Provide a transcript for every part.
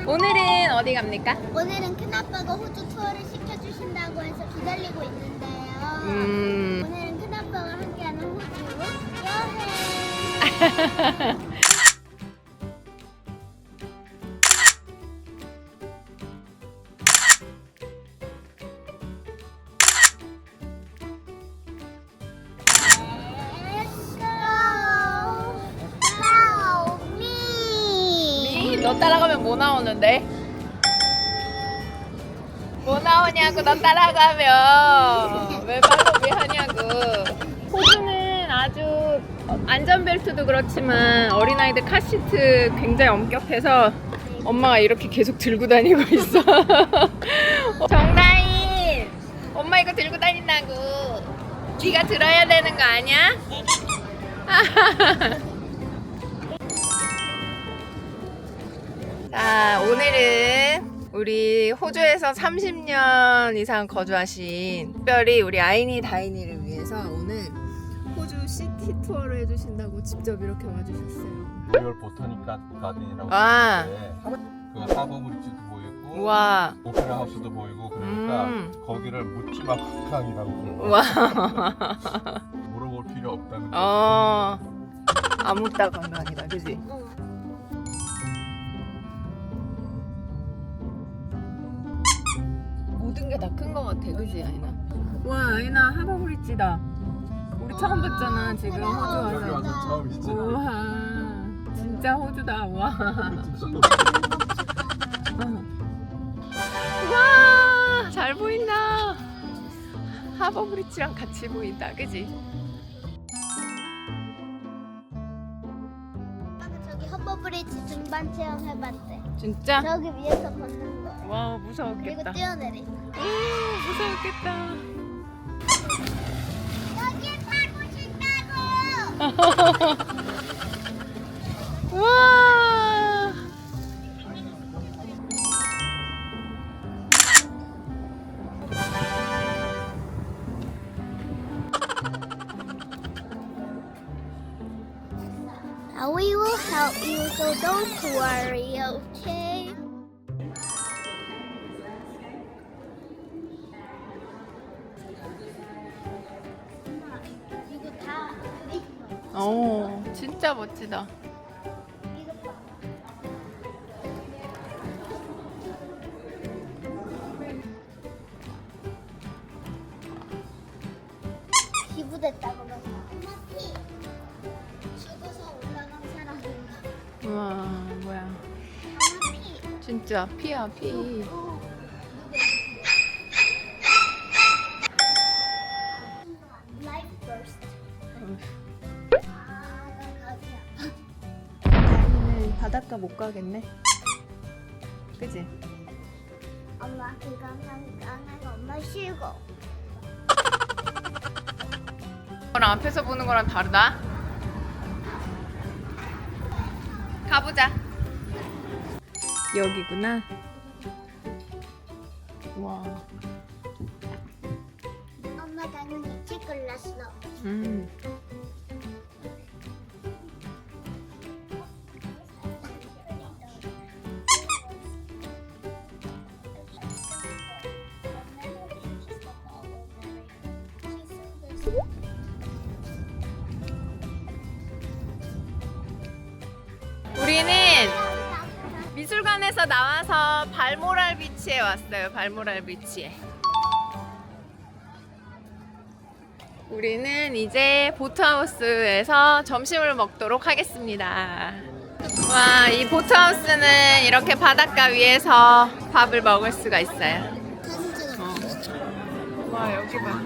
오늘은 어디 갑니까? 오늘은 큰아빠가 호주 투어를 시켜주신다고 해서 기다리고 있는데요. 오늘은 큰아빠와 함께하는 호주 여행. 너 따라가면 뭐 나오는데? 뭐 나오냐고 너 따라가면 왜 팔로우 하냐고. 호주는 아주 안전벨트도 그렇지만 어린아이들 카시트 굉장히 엄격해서 엄마가 이렇게 계속 들고 다니고 있어. 정다인 엄마 이거 들고 다닌다고. 네가 들어야 되는 거 아니야? 자, 오늘은 우리 호주에서 30년 이상 거주하신 특별히 우리 아이니 다이니를 위해서 오늘 호주 시티 투어를 해주신다고 직접 이렇게 와주셨어요. 로열 보타닉 가든이라고 와. 있는데 그 하버 브릿지도 보이고 와. 오페라 하우스도 보이고 그러니까 거기를 묻지마 관광이라고 불러. 와. 물어볼 필요 없다는 거지. 아무따 관광이다, 그지? 모든 게 다 큰 거 같아, 그지, 아이나? 와, 아이나 하버 브릿지다. 우리 처음 봤잖아, 지금 호주 여기 와서. 와서 처음이지. 우와, 진짜 호주다, 와. 와, 잘 보인다. 하버 브릿지랑 같이 보인다, 그지? 저기 허버브리지 등반 체험 해봤대. 진짜? 저기 위에서 걷는 거. 와, 그리고 무서웠겠다. 뛰어내리. 무서웠겠다. 여기 타고 싶다고. 와. We will help you, so don't worry, okay? 이거 다 진짜 멋지다. 이거 봐. 기부됐다고 봐서. 죽어서 올라간 사람인가? 우와, 뭐야. 피. 진짜 피야, 피. Life burst. 다리는 바닷가 못 가겠네. 그지? 엄마 그거 하면 엄마 쉬고. 그랑 앞에서 보는 거랑 다르다. 가보자. 여기구나. 와. 엄마 나는 일찍 골랐어. 우리는 미술관에서 나와서 발모랄 비치에 왔어요. 발모랄 비치에. 우리는 이제 보트하우스에서 점심을 먹도록 하겠습니다. 와, 이 보트하우스는 이렇게 바닷가 위에서 밥을 먹을 수가 있어요. 와, 여기 봐.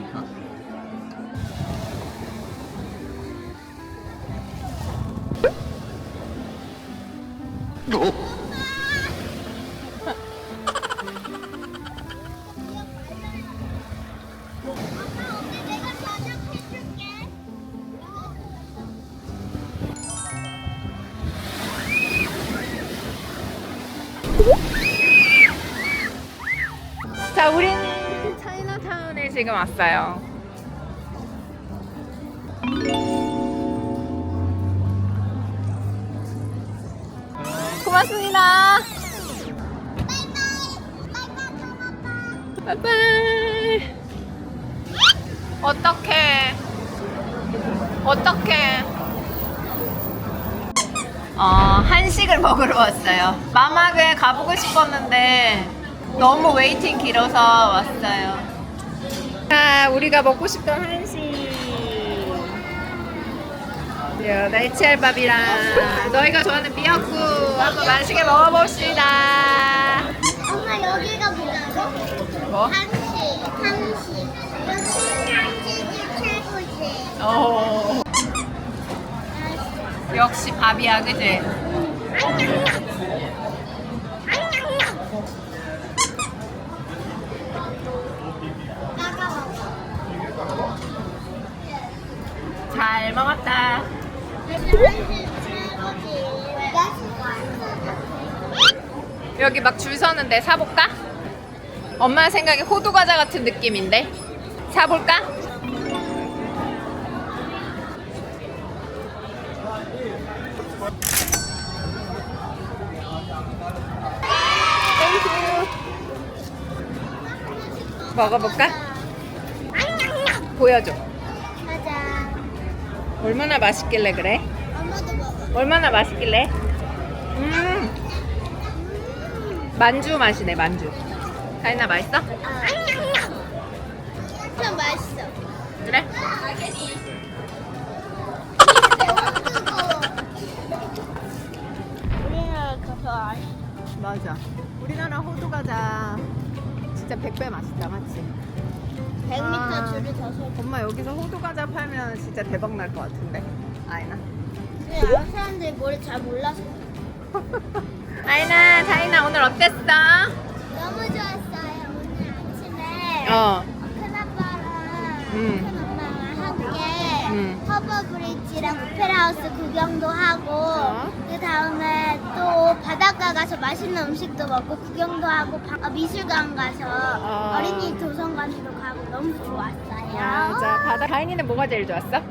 자, 우리는 차이나타운에 지금 왔어요. 고맙습니다. 바이바이. 어떡해. 한식을 먹으러 왔어요. 마막에 가보고 싶었는데 너무 웨이팅 길어서 왔어요. 자, 우리가 먹고 싶던 한식. 날치알밥이랑 너희가 좋아하는 미역국 한번 맛있게 먹어봅시다. 엄마 여기가 뭐라고? 뭐? 한식. 한식이 최고지. 역시 밥이야, 그지? 잘 먹었다. 여기 막 줄 서는데 사볼까? 엄마 생각에 호두 과자 같은 느낌인데 사볼까? 먹어볼까? 보여줘. 맞아. 얼마나 맛있길래 그래? 엄마도 먹어. 얼마나 맛있길래? 만주 맛이네, 만주. 다이나 맛있어? 좀 맛있어. 그래? 우리나라 가서 맞아. 우리나라 호두 과자 진짜 100배 맛있다, 맞지? 100m 줄을 서서. 엄마 여기서 호두 과자 팔면 진짜 대박 날 것 같은데. 아이나. 근데 아는 사람들이 뭐를 잘 몰라서. 아이나, 다이나 오늘 어땠어? 너무 좋았어요. 오늘 아침에 큰아빠랑 큰엄마랑 함께 허버 브릿지랑 오페라 하우스 구경도 하고 그 다음에 또 바닷가 가서 맛있는 음식도 먹고 구경도 하고 미술관 가서 어린이 도서관도 가고 너무 좋았어요. 맞아. 다인이는 뭐가 제일 좋았어?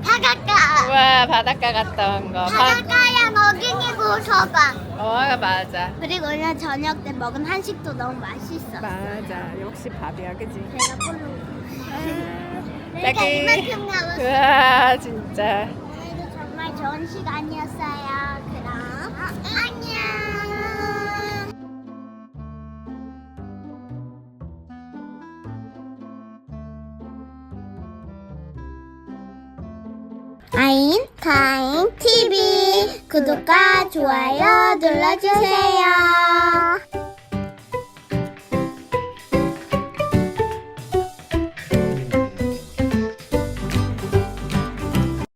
바닷가. 우와, 바닷가 갔다 온 거. 바닷가랑 어린이 도서관. 맞아. 그리고 오늘 저녁 때 먹은 한식도 너무 맛있어. 맞아. 역시 밥이야, 그지? 제가 꼴로. 자기. 내가 이만큼 남았어. 우와, 진짜. 오늘도 정말 좋은 시간이었어요. 그럼 안녕. 아인 카인 TV 구독과 좋아요 눌러주세요.